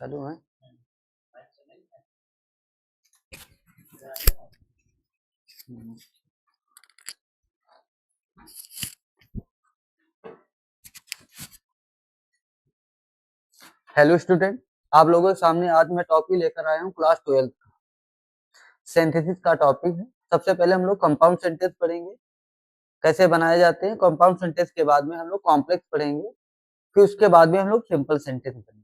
चालू है। Hello student, आप लोगों के सामने आज मैं टॉपिक लेकर आया हूँ क्लास 12 का सिंथेसिस का टॉपिक है। सबसे पहले हम लोग कंपाउंड सेंटेंस पढ़ेंगे, कैसे बनाए जाते हैं। कंपाउंड सेंटेंस के बाद में हम लोग कॉम्प्लेक्स पढ़ेंगे, फिर उसके बाद में हम लोग सिंपल सेंटेंस पढ़ेंगे।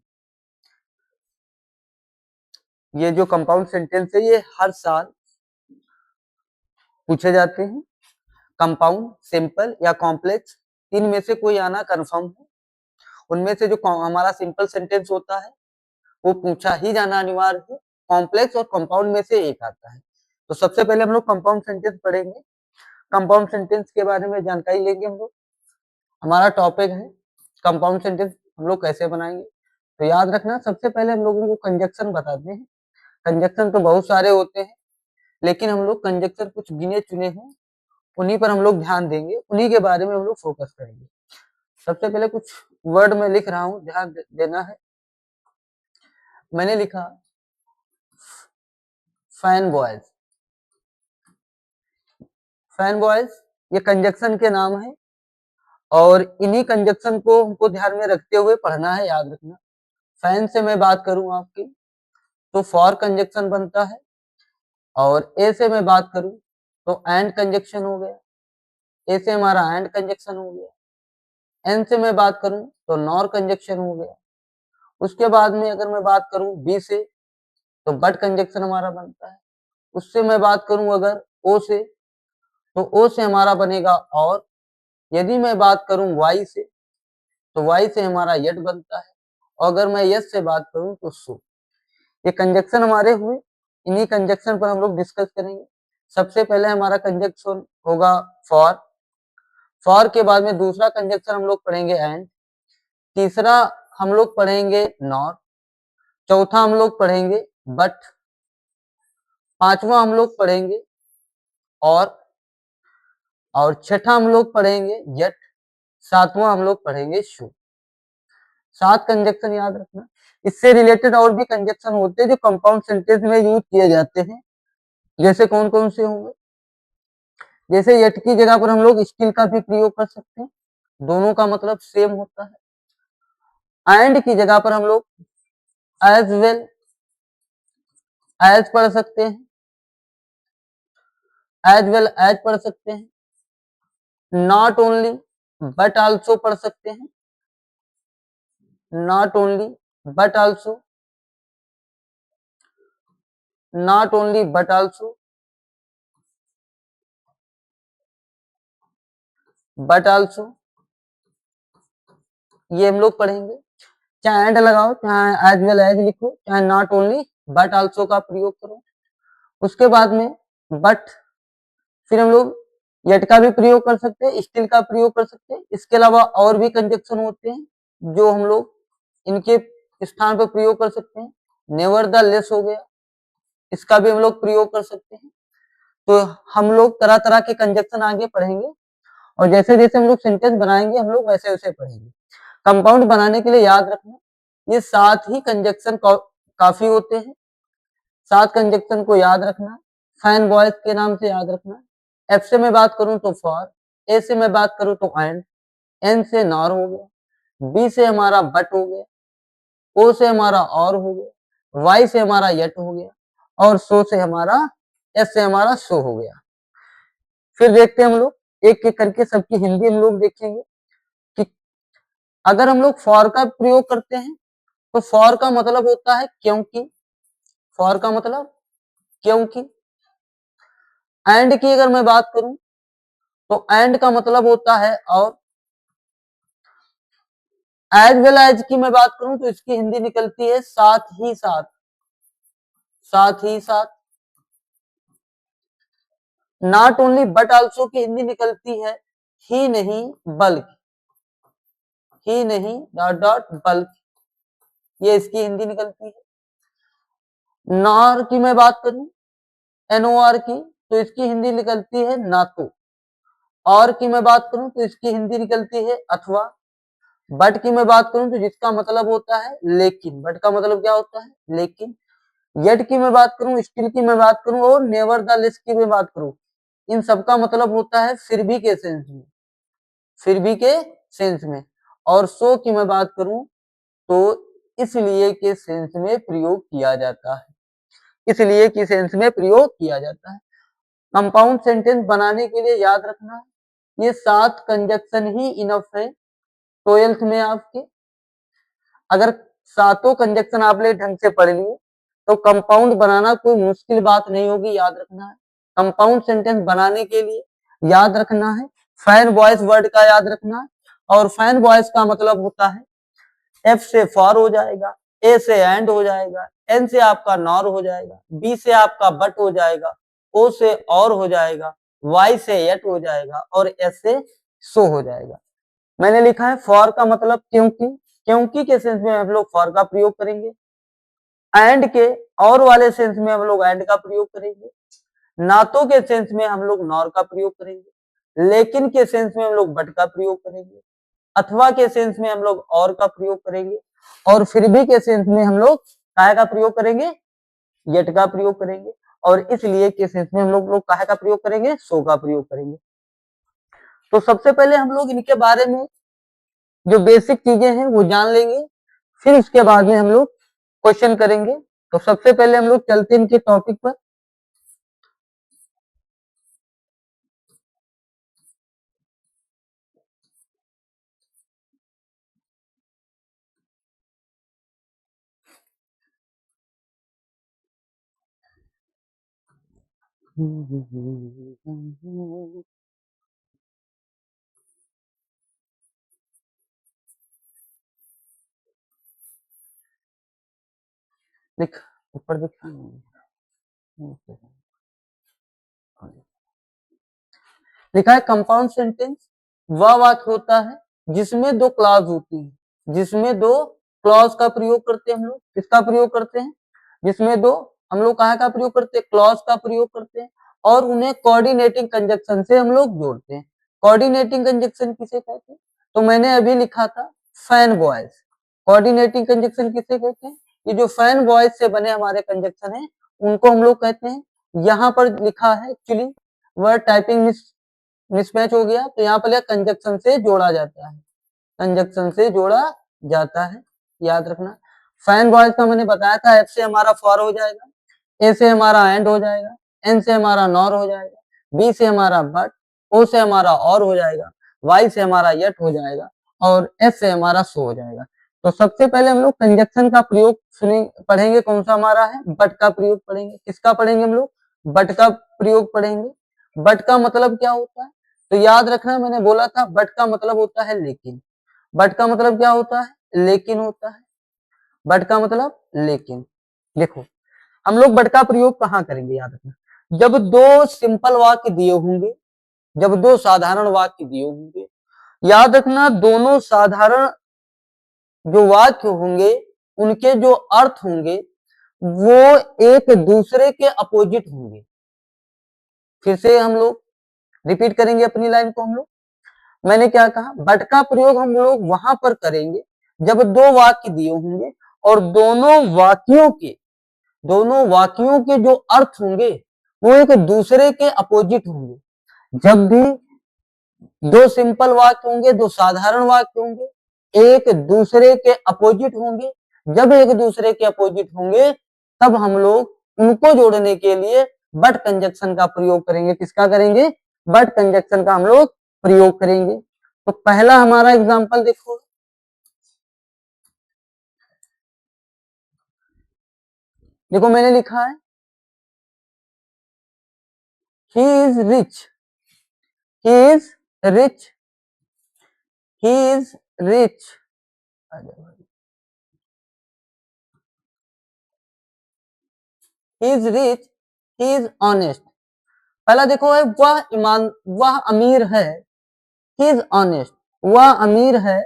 ये जो कंपाउंड सेंटेंस है ये हर साल पूछे जाते हैं। कंपाउंड, सिंपल या कॉम्प्लेक्स, तीन में से कोई आना कन्फर्म है। उनमें से जो हमारा सिंपल सेंटेंस होता है वो पूछा ही जाना अनिवार्य है। कॉम्प्लेक्स और कंपाउंड में से एक आता है। तो सबसे पहले हम लोग कंपाउंड सेंटेंस पढ़ेंगे। कंपाउंड सेंटेंस के बारे में जानकारी लेंगे हम लोग। हमारा टॉपिक है कंपाउंड सेंटेंस हम लोग कैसे बनाएंगे। तो याद रखना, सबसे पहले हम लोगों को कंजक्शन बताते हैं। कंजक्शन तो बहुत सारे होते हैं, लेकिन हम लोग कंजक्शन कुछ गिने चुने हैं, उन्हीं पर हम लोग ध्यान देंगे, उन्हीं के बारे में हम लोग फोकस करेंगे। सबसे पहले कुछ वर्ड में लिख रहा हूँ, ध्यान देना है। मैंने लिखा फैन बॉयज। फैन बॉयज ये कंजक्शन के नाम है, और इन्हीं कंजक्शन को हमको ध्यान में रखते हुए पढ़ना है, याद रखना। फैन से मैं बात करूं आपकी तो फॉर कंजक्शन बनता है, और ए से मैं बात करूं तो एंड कंजक्शन हो गया। ए से हमारा एंड कंजक्शन हो गया। एन से मैं बात करूं तो नॉर कंजक्शन हो गया। उसके बाद में अगर मैं बात करूं बी से तो बट कंजक्शन हमारा बनता है। उससे मैं बात करूं अगर ओ से तो ओ से हमारा बनेगा और। यदि मैं बात करूं वाई से तो वाई से हमारा यट बनता है, और अगर मैं यस से बात करूं तो सो। ये कंजक्शन हमारे हुए, इन्हीं कंजक्शन पर हम लोग डिस्कस करेंगे। सबसे पहले हमारा कंजक्शन होगा फॉर। फॉर के बाद में दूसरा कंजक्शन हम लोग पढ़ेंगे एंड। तीसरा हम लोग पढ़ेंगे नॉर। चौथा हम लोग पढ़ेंगे बट। पांचवा हम लोग पढ़ेंगे और छठा हम लोग पढ़ेंगे यट। सातवां हम लोग पढ़ेंगे शो। 7 कंजक्शन याद रखना। इससे रिलेटेड और भी कंजक्शन होते हैं जो कंपाउंड सेंटेंस में यूज किए जाते हैं। जैसे कौन कौन से होंगे, जैसे यट की जगह पर हम लोग स्टिल का भी प्रयोग कर सकते हैं, दोनों का मतलब सेम होता है। एंड की जगह पर हम लोग एज वेल एज पढ़ सकते हैं, एज वेल एज पढ़ सकते हैं। नॉट ओनली बट आल्सो पढ़ सकते हैं, not only but also, not only but also, but also, ये हम लोग पढ़ेंगे। चाहे एंड लगाओ, चाहे एज वेल एज लिखो, चाहे नॉट ओनली बट आल्सो का प्रयोग करो। उसके बाद में बट, फिर हम लोग यट का भी प्रयोग कर सकते हैं, स्टिल का प्रयोग कर सकते हैं। इसके अलावा और भी कंजक्शन होते हैं जो हम लोग इनके स्थान पर प्रयोग कर सकते हैं। नेवर द लेस हो गया, इसका भी हम लोग प्रयोग कर सकते हैं। तो हम लोग तरह तरह के कंजक्शन आगे पढ़ेंगे, और जैसे जैसे हम लोग सेंटेंस बनाएंगे हम लोग वैसे वैसे पढ़ेंगे। कंपाउंड बनाने के लिए याद रखना, ये 7 ही कंजक्शन काफी होते हैं। 7 कंजक्शन को याद रखना। फैन बॉयज के नाम से याद रखना। एफ से मैं बात करूं तो फॉर, ए से मैं बात करूं तो एंड, एन से नॉर हो गया, बी से हमारा बट हो गया, ओ से हमारा और हो गया, वाई से हमारा यट हो गया, और सो से हमारा, एस से हमारा सो हो गया। फिर देखते हैं हम लोग एक एक करके सबकी हिंदी हम लोग देखेंगे कि अगर हम लोग फॉर का प्रयोग करते हैं तो फॉर का मतलब होता है क्योंकि। फॉर का मतलब क्योंकि। एंड की अगर मैं बात करूं तो एंड का मतलब होता है और। एज वेल एज की मैं बात करूं तो इसकी हिंदी निकलती है साथ ही साथ, साथ ही साथ। नॉट ओनली बट आल्सो की हिंदी निकलती है ही नहीं बल्कि, ही नहीं डॉट डॉट बल्कि, ये इसकी हिंदी निकलती है। नॉर की मैं बात करूं, एनओआर की, तो इसकी हिंदी निकलती है ना तो। और की मैं बात करूं तो इसकी हिंदी निकलती है अथवा। बट की मैं बात करूं तो जिसका मतलब होता है लेकिन, बट का मतलब क्या होता है लेकिन। येट की मैं बात करूं, स्टिल की मैं बात करूं और नेवरदलेस की मैं बात करूं, इन सबका मतलब होता है फिर भी के सेंस में, फिर भी के सेंस में। और सो की मैं बात करूं तो इसलिए के सेंस में प्रयोग किया जाता है, इसलिए की सेंस में प्रयोग किया जाता है। कंपाउंड सेंटेंस बनाने के लिए याद रखना ये 7 कंजक्शन ही इनफ है 12th में आपके। अगर सातों कंजक्शन आपने ढंग से पढ़ लिए तो कंपाउंड बनाना कोई मुश्किल बात नहीं होगी, याद रखना है। कंपाउंड सेंटेंस बनाने के लिए याद रखना है फैन वॉइस वर्ड का याद रखना है, और फैन वॉइस का मतलब होता है एफ से फॉर हो जाएगा, ए से एंड हो जाएगा, एन से आपका नॉर हो जाएगा, बी से आपका बट हो जाएगा, ओ से और हो जाएगा, वाई से यट हो जाएगा और एस से सो हो जाएगा। मैंने लिखा है फॉर का मतलब क्योंकि, क्योंकि के सेंस में हम लोग फॉर का प्रयोग करेंगे। एंड के और वाले सेंस में हम लोग एंड का प्रयोग करेंगे। नातो के सेंस में हम लोग नॉर का प्रयोग करेंगे। लेकिन के सेंस में हम लोग बट का प्रयोग करेंगे। अथवा के सेंस में हम लोग और का प्रयोग करेंगे। और फिर भी के सेंस में हम लोग काय का प्रयोग करेंगे, येट का प्रयोग करेंगे। और इसलिए के सेंस में हम लोग काय का प्रयोग करेंगे, सो का प्रयोग करेंगे। तो सबसे पहले हम लोग इनके बारे में जो बेसिक चीजें हैं वो जान लेंगे, फिर उसके बाद में हम लोग क्वेश्चन करेंगे। तो सबसे पहले हम लोग चलते हैं इनके टॉपिक पर। लिख ऊपर दिख लिखा है कंपाउंड सेंटेंस वह वाक्य होता है जिसमें दो क्लॉज होती है, जिसमें दो क्लॉज का प्रयोग करते हैं हम लोग। किसका प्रयोग करते हैं, जिसमें दो हम लोग कहा का प्रयोग करते हैं, क्लॉज का प्रयोग करते हैं और उन्हें कोऑर्डिनेटिंग कंजक्शन से हम लोग जोड़ते हैं। कोऑर्डिनेटिंग कंजक्शन किसे कहते हैं, तो मैंने अभी लिखा था फैन बॉयज। कोऑर्डिनेटिंग कंजक्शन किसे कहते हैं, ये जो फैन बॉयज से बने हमारे कंजक्शन है उनको हम लोग कहते हैं। यहाँ पर लिखा है एक्चुअली वर्ड टाइपिंग मिसमैच हो गया, तो यहाँ पर कंजक्शन से जोड़ा जाता है, कंजक्शन से जोड़ा जाता है, याद रखना। फैन बॉयज का मैंने बताया था एफ से हमारा फॉर हो जाएगा, ए से हमारा एंड हो जाएगा, एन से हमारा नॉर हो जाएगा, बी से हमारा बट, ओ से हमारा और हो जाएगा, वाई से हमारा यट हो जाएगा और एस से हमारा सो हो जाएगा। तो सबसे पहले हम लोग कंजक्शन का प्रयोग पढ़ेंगे, कौन सा हमारा है, बट का प्रयोग पढ़ेंगे। किसका पढ़ेंगे हम लोग, बट का प्रयोग पढ़ेंगे। बट का मतलब क्या होता है, तो याद रखना मैंने बोला था बट का मतलब होता है लेकिन। बट का मतलब क्या होता है, लेकिन होता है। बट का मतलब लेकिन। लिखो हम लोग बट का प्रयोग कहाँ करेंगे, याद रखना जब दो सिंपल वाक्य दिए होंगे, जब दो साधारण वाक्य दिए होंगे। याद रखना दोनों साधारण जो वाक्य होंगे उनके जो अर्थ होंगे वो एक दूसरे के अपोजिट होंगे। फिर से हम लोग रिपीट करेंगे अपनी लाइन को। हम लोग मैंने क्या कहा, बट का प्रयोग हम लोग वहां पर करेंगे जब दो वाक्य दिए होंगे और दोनों वाक्यों के जो अर्थ होंगे वो एक दूसरे के अपोजिट होंगे। जब भी दो सिंपल वाक्य होंगे, दो साधारण वाक्य होंगे, एक दूसरे के अपोजिट होंगे। जब एक दूसरे के अपोजिट होंगे तब हम लोग उनको जोड़ने के लिए बट कंजक्शन का प्रयोग करेंगे। किसका करेंगे, बट कंजक्शन का हम लोग प्रयोग करेंगे। तो पहला हमारा एग्जांपल देखो, देखो मैंने लिखा है he is rich, he is rich, he is rich, he is rich, he is honest. पहला देखो है वह अमीर है, ही इज ऑनेस्ट, वह अमीर है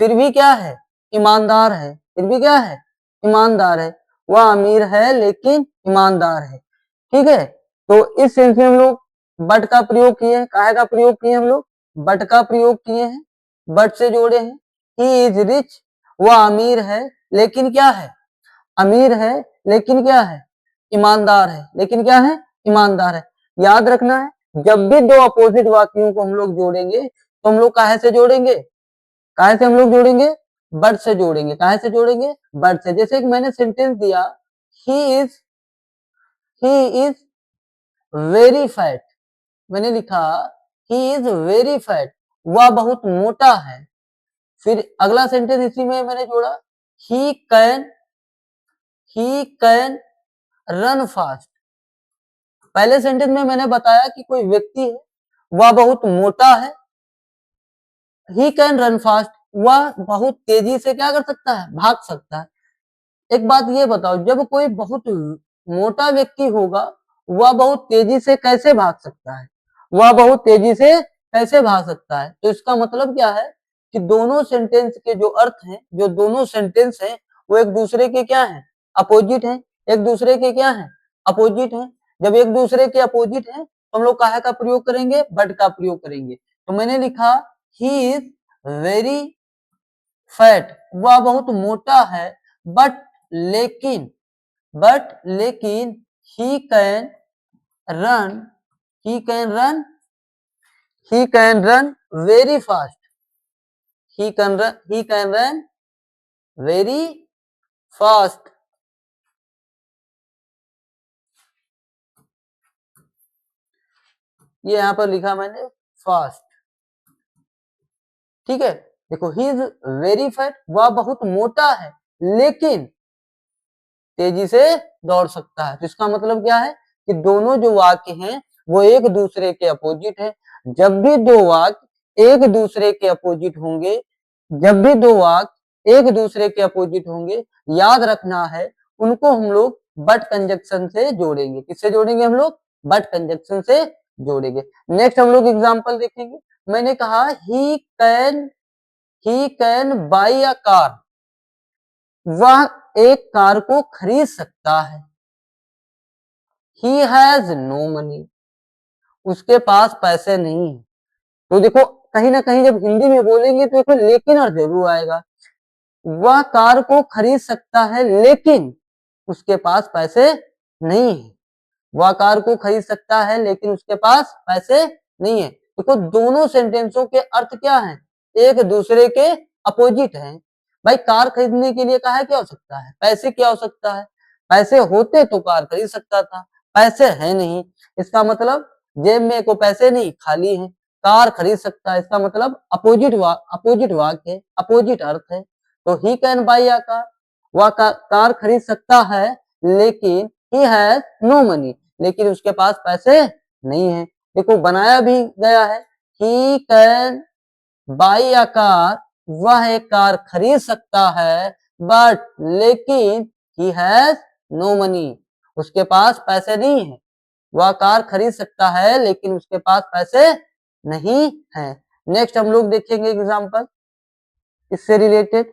फिर भी क्या है, ईमानदार है। फिर भी क्या है, ईमानदार है। वह अमीर है लेकिन ईमानदार है। ठीक है, तो इस सेंस में हम लोग बट का प्रयोग किए हैं। काहे का प्रयोग किए हम लोग, बट का प्रयोग किए हैं, बट से जोड़े हैं। ही इज रिच, वह अमीर है लेकिन क्या है, अमीर है लेकिन क्या है, ईमानदार है, लेकिन क्या है, ईमानदार है। याद रखना है जब भी दो अपोजिट वाक्यों को हम लोग जोड़ेंगे तो हम लोग काहे से जोड़ेंगे, काहे से हम लोग जोड़ेंगे, बट से जोड़ेंगे। काहे से जोड़ेंगे, बट से। जैसे कि मैंने सेंटेंस दिया, ही इज वेरी फैट, मैंने लिखा ही इज वेरी फैट, वह बहुत मोटा है। फिर अगला सेंटेंस इसी में मैंने जोड़ा, ही कैन रन फास्ट। पहले सेंटेंस में मैंने बताया कि कोई व्यक्ति है, वह बहुत मोटा है, ही कैन रन फास्ट, वह बहुत तेजी से क्या कर सकता है, भाग सकता है। एक बात ये बताओ, जब कोई बहुत मोटा व्यक्ति होगा वह बहुत तेजी से कैसे भाग सकता है, वह बहुत तेजी से कैसे भाग सकता है। तो इसका मतलब क्या है कि दोनों सेंटेंस के जो अर्थ हैं, जो दोनों सेंटेंस हैं वो एक दूसरे के क्या हैं, अपोजिट हैं। एक दूसरे के क्या हैं, अपोजिट हैं। जब एक दूसरे के अपोजिट हैं तो हम लोग काहे का प्रयोग करेंगे, बट का प्रयोग करेंगे। तो मैंने लिखा ही इज वेरी फैट, वह बहुत मोटा है, बट लेकिन he can run, he can run he can run very fast, he can run very fast। ये यहां पर लिखा मैंने फास्ट, ठीक है। देखो ही इज वेरी फैट, वह बहुत मोटा है लेकिन तेजी से दौड़ सकता है। तो इसका मतलब क्या है कि दोनों जो वाक्य हैं वो एक दूसरे के अपोजिट है। जब भी दो वाक्य एक दूसरे के अपोजिट होंगे, जब भी दो वाक्य एक दूसरे के अपोजिट होंगे, याद रखना है उनको हम लोग बट कंजक्शन से जोड़ेंगे। किससे जोड़ेंगे हम लोग, बट कंजक्शन से जोड़ेंगे। नेक्स्ट हम लोग एग्जांपल देखेंगे। मैंने कहा he can buy a car, वह एक कार को खरीद सकता है। ही हैज नो मनी, उसके पास पैसे नहीं है। तो देखो कहीं ना कहीं जब हिंदी में बोलेंगे तो देखो लेकिन और जरूर आएगा। वह कार को खरीद सकता है लेकिन उसके पास पैसे नहीं है। वह कार को खरीद सकता है लेकिन उसके पास पैसे नहीं है। देखो दोनों सेंटेंसों के अर्थ क्या हैं, एक दूसरे के अपोजिट हैं। भाई कार खरीदने के लिए कहा क्या हो सकता है, पैसे की आवश्यकता है। पैसे होते तो कार खरीद सकता था, पैसे है नहीं, इसका मतलब जेब में को पैसे नहीं, खाली है, कार खरीद सकता है। इसका मतलब अपोजिट वाक्य है, अपोजिट अर्थ है। तो he can buy a car, वह कार खरीद सकता है लेकिन ही हैज नो मनी, लेकिन उसके पास पैसे नहीं है। देखो बनाया भी गया है, he can buy a car, वह एक कार खरीद सकता है, बट लेकिन ही हैज नो मनी, उसके पास पैसे नहीं है। वह कार खरीद सकता है लेकिन उसके पास पैसे नहीं है। नेक्स्ट हम लोग देखेंगे एग्जांपल इससे रिलेटेड।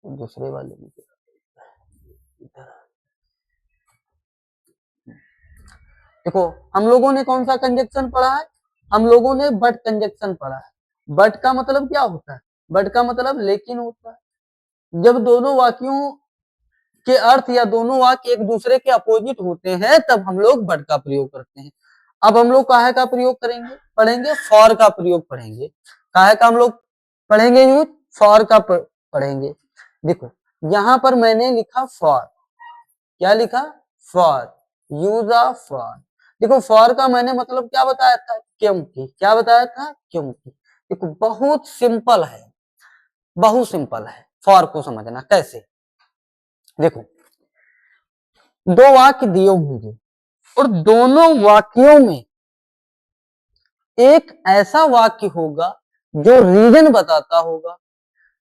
दूसरे वाले में देखो हम लोगों ने कौन सा कंजक्शन पढ़ा है, हम लोगों ने बट कंजक्शन पढ़ा है। बट का मतलब क्या होता है, बट का मतलब लेकिन होता है। जब दोनों वाक्यों के अर्थ या दोनों वाक्य एक दूसरे के अपोजिट होते हैं तब हम लोग बट का प्रयोग करते हैं। अब हम लोग काहे का प्रयोग करेंगे, पढ़ेंगे फॉर का प्रयोग पढ़ेंगे। काहे का हम लोग पढ़ेंगे यूज, फॉर का पढ़ेंगे। देखो यहां पर मैंने लिखा फॉर, क्या लिखा, फॉर, यूज ऑफ फॉर। देखो फॉर का मैंने मतलब क्या बताया था, क्योंकि, क्या बताया था, क्योंकि। देखो बहुत सिंपल है, बहुत सिंपल है फॉर को समझना कैसे। देखो दो वाक्य दिए होंगे और दोनों वाक्यों में एक ऐसा वाक्य होगा जो रीजन बताता होगा,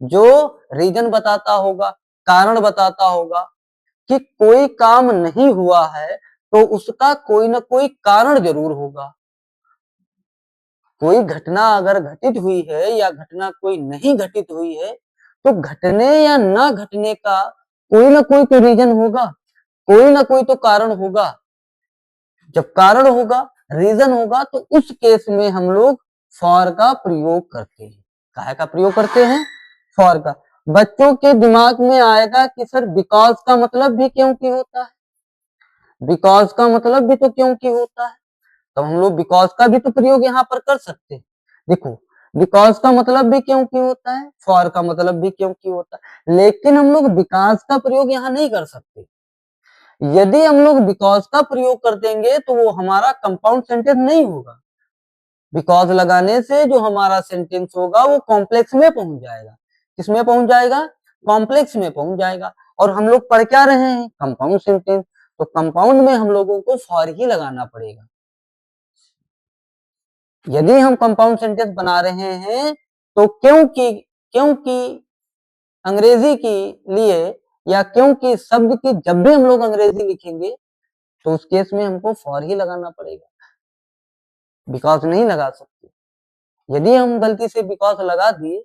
जो रीजन बताता होगा, कारण बताता होगा कि कोई काम नहीं हुआ है तो उसका कोई ना कोई कारण जरूर होगा। कोई घटना अगर घटित हुई है या घटना कोई नहीं घटित हुई है तो घटने या ना घटने का कोई ना कोई तो रीजन होगा। कोई ना कोई तो कारण होगा। जब कारण होगा, रीजन होगा, तो उस केस में हम लोग फॉर का प्रयोग करते हैं। काहे का प्रयोग करते हैं? फॉर का। बच्चों के दिमाग में आएगा कि सर बिकॉज का मतलब भी क्योंकि होता है, बिकॉज का मतलब भी तो क्योंकि होता है, तो हम लोग बिकॉज का भी तो प्रयोग यहाँ पर कर सकते हैं। देखो, बिकॉज का मतलब भी क्योंकि होता है, फॉर का मतलब भी क्योंकि होता है, लेकिन हम लोग बिकॉज का प्रयोग यहाँ नहीं कर सकते। यदि हम लोग बिकॉज का प्रयोग कर देंगे तो वो हमारा कंपाउंड सेंटेंस नहीं होगा। बिकॉज लगाने से जो हमारा सेंटेंस होगा वो कॉम्प्लेक्स में पहुंच जाएगा। किसमें पहुंच जाएगा? कॉम्प्लेक्स में पहुंच जाएगा। और हम लोग पढ़ क्या रहे हैं? Compound sentence. तो कंपाउंड में हम लोगों को फॉर ही लगाना पड़ेगा। यदि हम कंपाउंड सेंटेंस बना रहे हैं तो क्योंकि क्योंकि अंग्रेजी के लिए या क्योंकि शब्द की जब भी हम लोग अंग्रेजी लिखेंगे तो उस केस में हमको फॉर ही लगाना पड़ेगा, बिकॉज नहीं लगा सकते। यदि हम गलती से बिकॉज लगा दिए,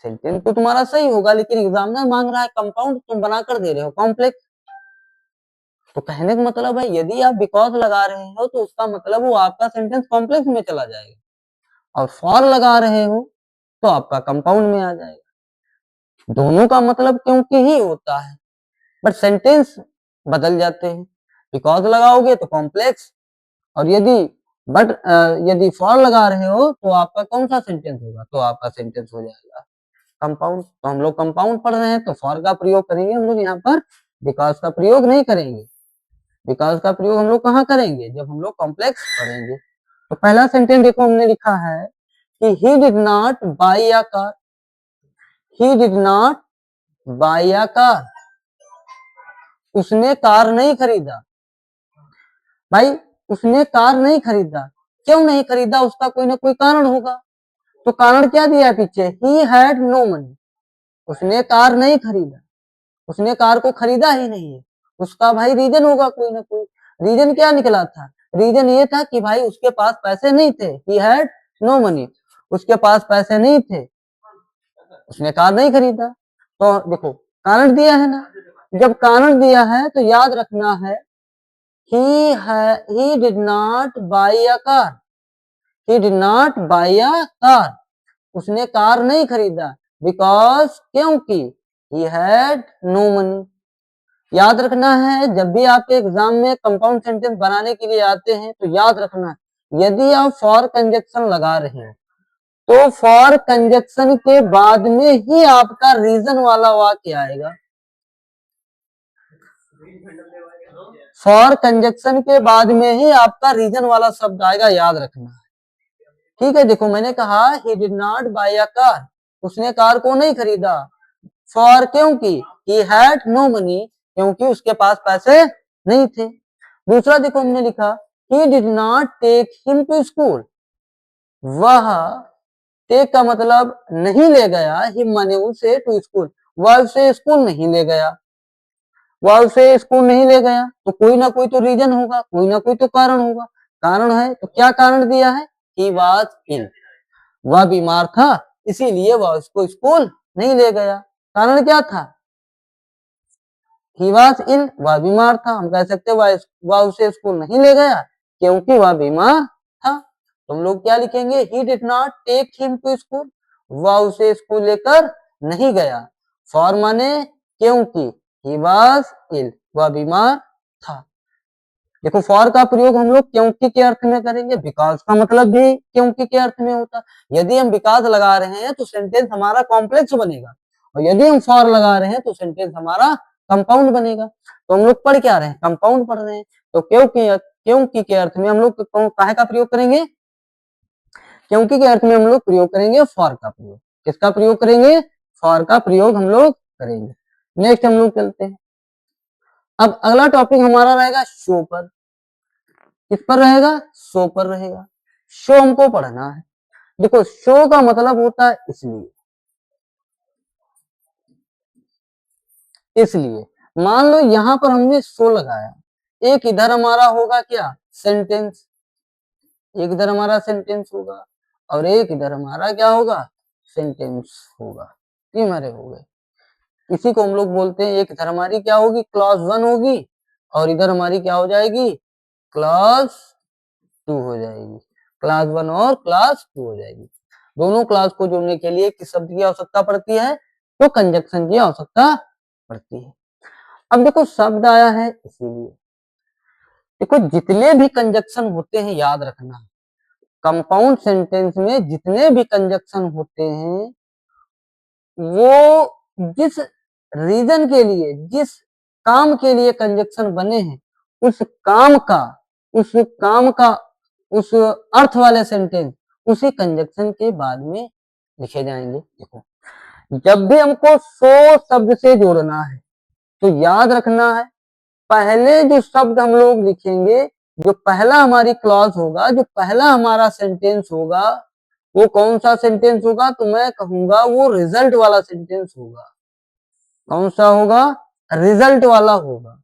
सेंटेंस तो तुम्हारा सही होगा, लेकिन एग्जामिनर मांग रहा है कंपाउंड, तुम बनाकर दे रहे हो कॉम्प्लेक्स। तो कहने का मतलब है यदि आप बिकॉज लगा रहे हो तो उसका मतलब वो आपका सेंटेंस कॉम्प्लेक्स में चला जाएगा, और फॉर लगा रहे हो तो आपका कंपाउंड में आ जाएगा। दोनों का मतलब क्योंकि ही होता है, बट सेंटेंस बदल जाते हैं। बिकॉज लगाओगे तो कॉम्प्लेक्स, और यदि फॉर लगा रहे हो तो आपका कौन सा सेंटेंस होगा? तो आपका सेंटेंस हो जाएगा कंपाउंड। तो हम लोग कंपाउंड पढ़ रहे हैं तो फॉर का प्रयोग करेंगे हम लोग यहाँ पर, बिकॉज का प्रयोग नहीं करेंगे। बिकॉज का प्रयोग हम लोग कहाँ करेंगे? जब हम लोग कॉम्प्लेक्स पढ़ेंगे। तो पहला सेंटेंस देखो, हमने लिखा है कि he did not buy a car. He did not buy a car, उसने कार नहीं खरीदा। भाई, उसने कार नहीं खरीदा, क्यों नहीं खरीदा? उसका कोई ना कोई कारण होगा। तो कारण क्या दिया है पीछे? ही हैड नो मनी, उसने कार नहीं खरीदा, उसने कार को खरीदा ही नहीं है। उसका भाई रीजन होगा कोई ना कोई। रीजन क्या निकला था? रीजन ये था कि भाई उसके पास पैसे नहीं थे। ही हैड नो मनी, उसके पास पैसे नहीं थे, उसने कार नहीं खरीदा। तो देखो, कारण दिया है ना। जब कारण दिया है तो याद रखना है he did not buy a car, he did not buy a car, उसने कार नहीं खरीदा, बिकॉज क्योंकि he had no money। याद रखना है, जब भी आप एग्जाम में कंपाउंड सेंटेंस बनाने के लिए आते हैं तो याद रखना है, यदि आप फॉर कंजक्शन लगा रहे हैं तो फॉर कंजक्शन के बाद में ही आपका रीजन वाला वाक्य आएगा। फॉर कंजक्शन के बाद में ही आपका रीजन वाला शब्द आएगा, याद रखना। ठीक है, देखो मैंने कहा he did not buy a car, उसने कार को नहीं खरीदा। फॉर क्योंकि ही हैड नो मनी, क्योंकि उसके पास पैसे नहीं थे। दूसरा देखो हमने लिखा he did not take him to school, वह टेक का मतलब नहीं ले गया, हिम माने उसे, टू स्कूल, वह उसे स्कूल नहीं ले गया। वह उसे स्कूल नहीं ले गया तो कोई ना कोई तो रीजन होगा, कोई ना कोई तो कारण होगा। कारण है तो क्या कारण दिया है? ही वॉज इल, वह बीमार था, इसीलिए वह उसको स्कूल नहीं ले गया। कारण क्या था? ही वॉज इल, वह बीमार था। हम कह सकते वह उसे स्कूल नहीं ले गया क्योंकि वह बीमार था। तो हम लोग क्या लिखेंगे? He did not take him to school, वह उसे स्कूल लेकर नहीं गया। फॉर माने क्योंकि, ही वॉज इल, वह बीमार था। देखो, फॉर का प्रयोग हम लोग क्योंकि के अर्थ में करेंगे, बिकॉज का मतलब भी क्योंकि के अर्थ में होता है। यदि हम बिकॉज लगा रहे हैं तो सेंटेंस हमारा कॉम्प्लेक्स बनेगा, और यदि हम फॉर लगा रहे हैं तो सेंटेंस हमारा कंपाउंड बनेगा। तो हम लोग पढ़ क्या रहे हैं? कंपाउंड पढ़ रहे हैं। तो क्योंकि के अर्थ में हम लोग काहे का प्रयोग करेंगे? क्योंकि के अर्थ में हम लोग प्रयोग करेंगे फॉर का प्रयोग। किसका प्रयोग करेंगे? फॉर का प्रयोग हम लोग करेंगे। नेक्स्ट हम लोग चलते हैं। अब अगला टॉपिक हमारा रहेगा शो पर। किस पर रहेगा? शो पर रहेगा। शो हमको पढ़ना है। देखो, शो का मतलब होता है इसलिए, इसलिए मान लो यहां पर हमने शो लगाया, एक इधर हमारा होगा क्या? सेंटेंस, एक इधर हमारा सेंटेंस होगा और एक इधर हमारा क्या होगा? सेंटेंस होगा। ये हमारे हो गए। इसी को हम लोग बोलते हैं, एक इधर हमारी क्या होगी? क्लॉज 1 होगी और इधर हमारी क्या हो जाएगी, क्लास 2 हो जाएगी। क्लास 1 और क्लास 2 हो जाएगी। दोनों क्लास को जोड़ने के लिए किस शब्द की आवश्यकता पड़ती है, तो कंजक्शन की आवश्यकता पड़ती है। अब देखो शब्द आया है इसीलिए, देखो जितने भी कंजक्शन होते हैं याद रखना, कंपाउंड सेंटेंस में जितने भी कंजक्शन होते हैं वो जिस रीजन के लिए, जिस काम के लिए कंजक्शन बने हैं उस काम का उस अर्थ वाले सेंटेंस उसी कंजक्शन के बाद में लिखे जाएंगे। देखो जब भी हमको 100 शब्द से जोड़ना है तो याद रखना है, पहले जो शब्द हम लोग लिखेंगे, जो पहला हमारी क्लॉज होगा, जो पहला हमारा सेंटेंस होगा, वो कौन सा सेंटेंस होगा, तो मैं कहूंगा वो रिजल्ट वाला सेंटेंस होगा। कौन सा होगा, रिजल्ट वाला होगा।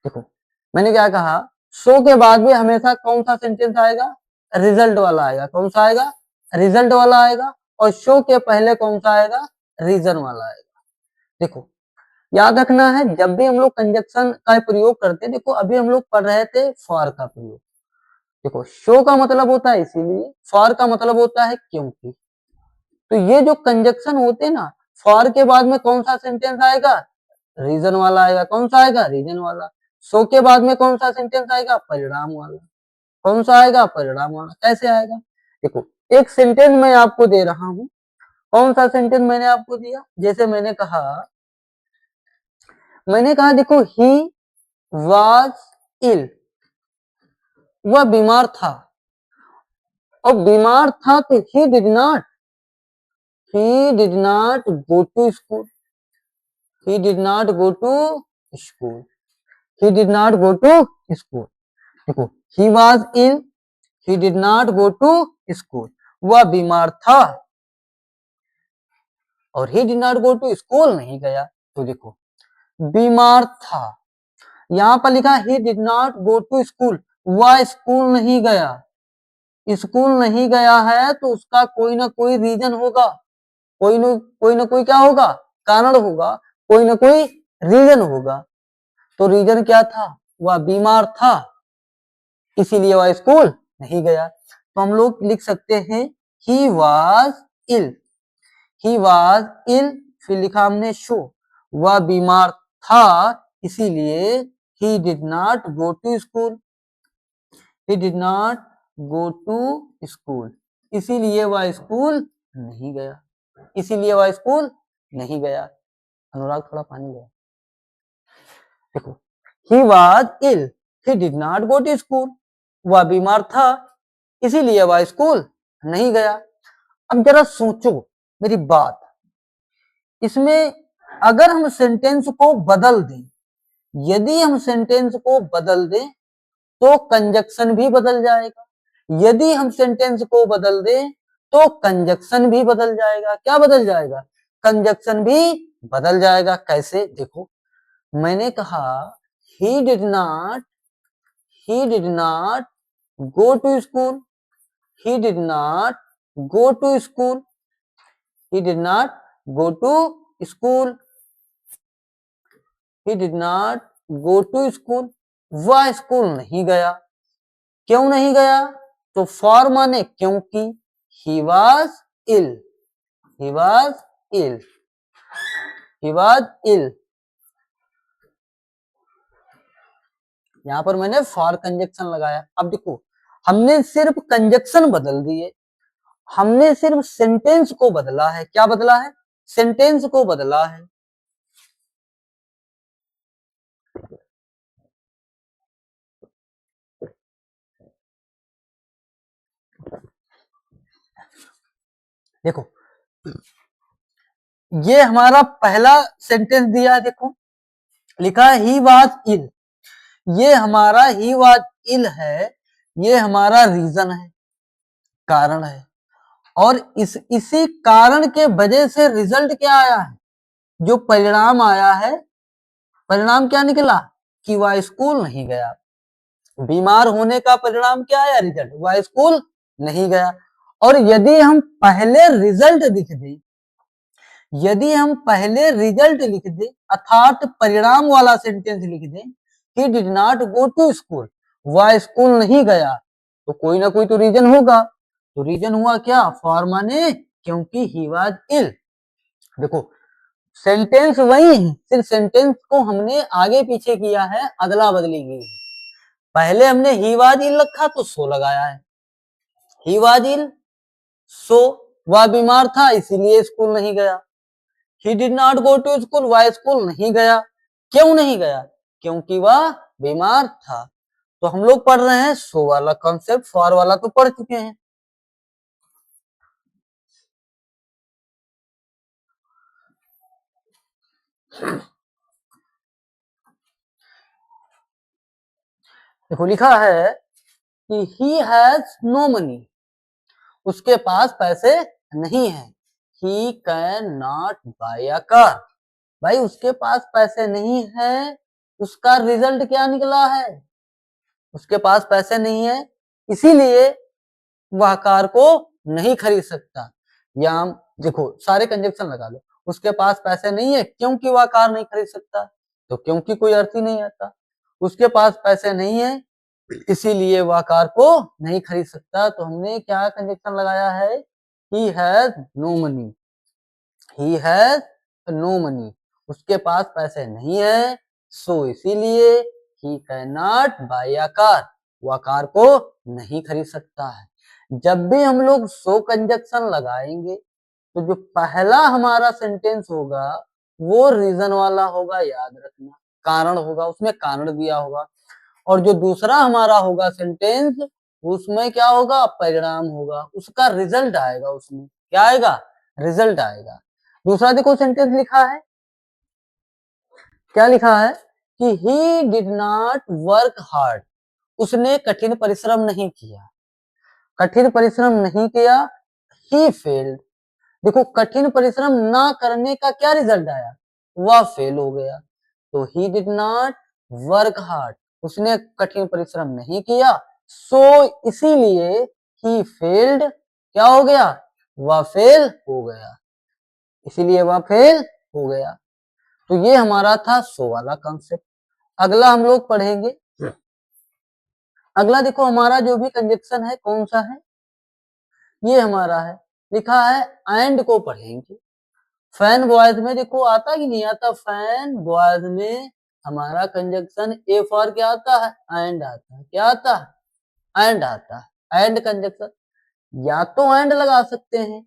देखो मैंने क्या कहा, सो के बाद भी हमेशा कौन सा सेंटेंस आएगा, रिजल्ट वाला आएगा। कौन सा आएगा, रिजल्ट वाला आएगा। और शो के पहले कौन सा आएगा, रीजन वाला आएगा। देखो याद रखना है, जब भी हम लोग कंजक्शन का प्रयोग करते हैं, देखो अभी हम लोग पढ़ रहे थे फॉर का प्रयोग। देखो शो का मतलब होता है इसीलिए, फॉर का मतलब होता है क्योंकि। तो ये जो कंजक्शन होते हैं ना, फॉर के बाद में कौन सा सेंटेंस आएगा, रीजन वाला आएगा। कौन सा आएगा, रीजन वाला। सो के बाद में कौन सा सेंटेंस आएगा, परिणाम वाला। कौन सा आएगा, परिणाम वाला। कैसे आएगा, देखो एक सेंटेंस मैं आपको दे रहा हूं। कौन सा सेंटेंस मैंने आपको दिया, जैसे मैंने कहा देखो ही वॉज इल, वह बीमार था। और बीमार था तो he did not go to school. He did not go to school. He did not go to school. देखो he was ill, he did not go to school. वह बीमार था और he did not go to school नहीं गया। तो देखो बीमार था, यहां पर लिखा he did not go to school, वह स्कूल नहीं गया। स्कूल नहीं गया है तो उसका कोई ना कोई रीजन होगा, कोई ना कोई क्या होगा, कारण होगा, कोई ना कोई रीजन होगा। तो रीजन क्या था, वह बीमार था, इसीलिए वह स्कूल नहीं गया। तो हम लोग लिख सकते हैं ही वॉज इल, ही वॉज इल, फिर लिखा हमने शो, वह बीमार था इसीलिए he did not go to school, he did not go to school, इसीलिए वह स्कूल नहीं गया, इसीलिए वह स्कूल नहीं गया। अनुराग थोड़ा पानी गया। देखो he was ill, he did not go to school, वह बीमार था इसीलिए वह स्कूल नहीं गया। अब जरा सोचो मेरी बात, इसमें अगर हम सेंटेंस को बदल दें, यदि हम सेंटेंस को बदल दें तो कंजक्शन भी बदल जाएगा, यदि हम सेंटेंस को बदल दें तो कंजक्शन भी बदल जाएगा। क्या बदल जाएगा, कंजक्शन भी बदल जाएगा। कैसे, देखो मैंने कहा he did not go to school, he did not go to school, he did not go to school, he did not go to school, वह स्कूल नहीं गया। क्यों नहीं गया, तो फॉर माने क्योंकि, he was ill, he was ill, he was ill। यहां पर मैंने फॉर कंजक्शन लगाया। अब देखो हमने सिर्फ कंजक्शन बदल दिए, हमने सिर्फ सेंटेंस को बदला है। क्या बदला है, सेंटेंस को बदला है। देखो ये हमारा पहला सेंटेंस दिया है, देखो लिखा है ही वॉज इल, ये हमारा ही वॉज इल है, ये हमारा रीजन है, कारण है। और इसी कारण के वजह से रिजल्ट क्या आया है, जो परिणाम आया है, परिणाम क्या निकला, कि वह स्कूल नहीं गया। बीमार होने का परिणाम क्या आया? रिजल्ट, वह स्कूल नहीं गया। और यदि हम पहले रिजल्ट लिख दें, यदि हम पहले रिजल्ट लिख दें अर्थात परिणाम वाला सेंटेंस लिख दें, he did not go to school, वह स्कूल नहीं गया, तो कोई ना कोई तो रीजन होगा। तो रीजन हुआ क्या? फॉर माने क्योंकि ही वॉज इल। देखो सेंटेंस वही है, सिर्फ सेंटेंस को हमने आगे पीछे किया है, अदला बदली की है। पहले हमने ही वॉज इल रखा तो सो लगाया है, ही वॉज इल सो, वह बीमार था इसीलिए स्कूल नहीं गया। He did not go to school, वह स्कूल नहीं गया। क्यों नहीं गया? क्योंकि वह बीमार था। तो हम लोग पढ़ रहे हैं सो वाला कॉन्सेप्ट, फॉर वाला तो पढ़ चुके हैं। देखो लिखा है कि ही हैज नो मनी, उसके पास पैसे नहीं है। He can not buy a car, भाई उसके पास पैसे नहीं है, उसका रिजल्ट क्या निकला है? उसके पास पैसे नहीं है इसीलिए वह कार को नहीं खरीद सकता। या हम देखो सारे कंजक्शन लगा लो, उसके पास पैसे नहीं है क्योंकि वह कार नहीं खरीद सकता, तो क्योंकि कोई अर्थ ही नहीं आता। उसके पास पैसे नहीं है इसीलिए वह कार को नहीं खरीद सकता, तो हमने क्या कंजक्शन लगाया है? He has no money, he has no money, उसके पास पैसे नहीं है, सो इसीलिए he can not buy a car, वह कार को नहीं खरीद सकता है। जब भी हम लोग सो कंजक्शन लगाएंगे तो जो पहला हमारा सेंटेंस होगा वो रीजन वाला होगा, याद रखना, कारण होगा, उसमें कारण दिया होगा। और जो दूसरा हमारा होगा सेंटेंस उसमें क्या होगा? परिणाम होगा, उसका रिजल्ट आएगा, उसमें क्या आएगा? रिजल्ट आएगा। दूसरा देखो सेंटेंस लिखा है, क्या लिखा है कि he did not work hard, उसने कठिन परिश्रम नहीं किया, कठिन परिश्रम नहीं किया, ही फेल्ड। देखो कठिन परिश्रम ना करने का क्या रिजल्ट आया? वह फेल हो गया। तो ही डिड नॉट वर्क हार्ड, उसने कठिन परिश्रम नहीं किया, सो इसीलिए ही फेल्ड, क्या हो गया? वह फेल हो गया, इसीलिए वह फेल हो गया। तो ये हमारा था सो वाला कॉन्सेप्ट। अगला हम लोग पढ़ेंगे, अगला देखो हमारा जो भी कंजक्शन है कौन सा है? ये हमारा है, लिखा है एंड को पढ़ेंगे। फैन बॉयज में देखो आता कि नहीं आता? फैन बॉयज में हमारा कंजक्शन ए फॉर क्या आता है? एंड आता है। क्या आता है? एंड आता है। एंड कंजक्शन या तो एंड लगा सकते हैं,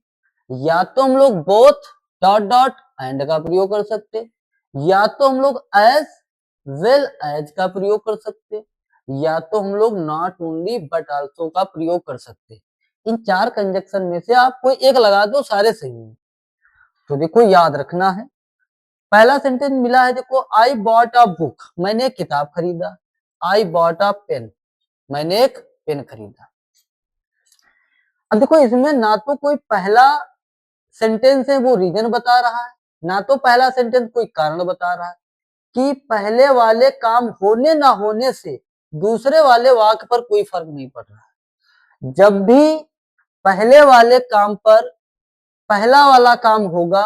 या तो हम लोग बोथ डॉट डॉट एंड का प्रयोग कर सकते, या तो हम लोग एज वेल एज का प्रयोग कर सकते, या तो हम लोग नॉट ओनली बट आल्सो का प्रयोग कर सकते। इन चार कंजक्शन में से आप कोई एक लगा दो, सारे सही है। तो देखो याद रखना है, पहला सेंटेंस मिला है देखो, आई बॉट अ बुक, मैंने एक किताब खरीदा। आई बॉट अ पेन, मैंने एक पेन खरीदा। अब देखो इसमें ना तो कोई पहला सेंटेंस है वो रीजन बता रहा है, ना तो पहला सेंटेंस कोई कारण बता रहा है, कि पहले वाले काम होने ना होने से दूसरे वाले वाक्य पर कोई फर्क नहीं पड़ रहा है। जब भी पहले वाले काम पर पहला वाला काम होगा